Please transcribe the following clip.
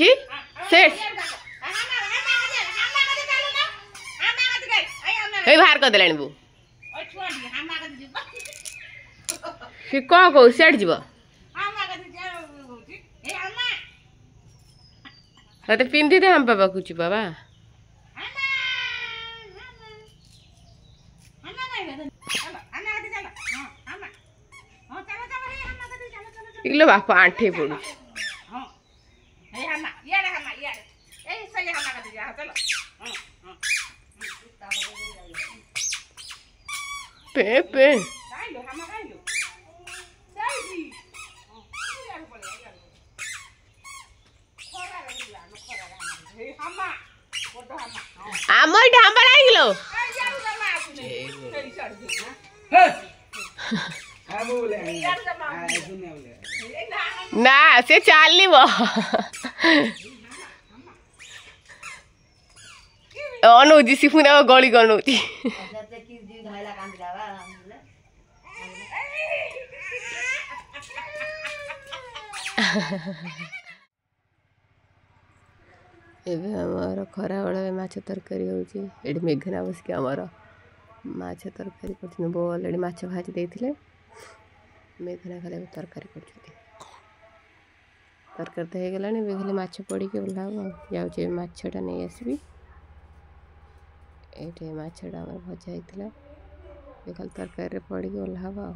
कि सेठ ए बाहर कर देलानी बो सी कौन कौ सेठ जीव ते पिंधि दे हम बाबा कुछ बाबा इलो बापा आंठे पड़ू पे पे आमर ढांबा लागिलो ना से चालिब अनौची सिफुना गली गनौची एबे हमार खरा बेले माछ तरकारी होची एडी मेघना बसके हमार माछ तरकारी करछन बो ऑलरेडी माछ भाजी देथिले मेघना खाली तरकारी करछथि तरकारी तो हे गलानी बेखले माछ पड़ी के ओला जाउ जे माछटा नै आसबी एटे माछटा हमर भजा हेतिला बेखल तरकारी रे पड़ी के ओला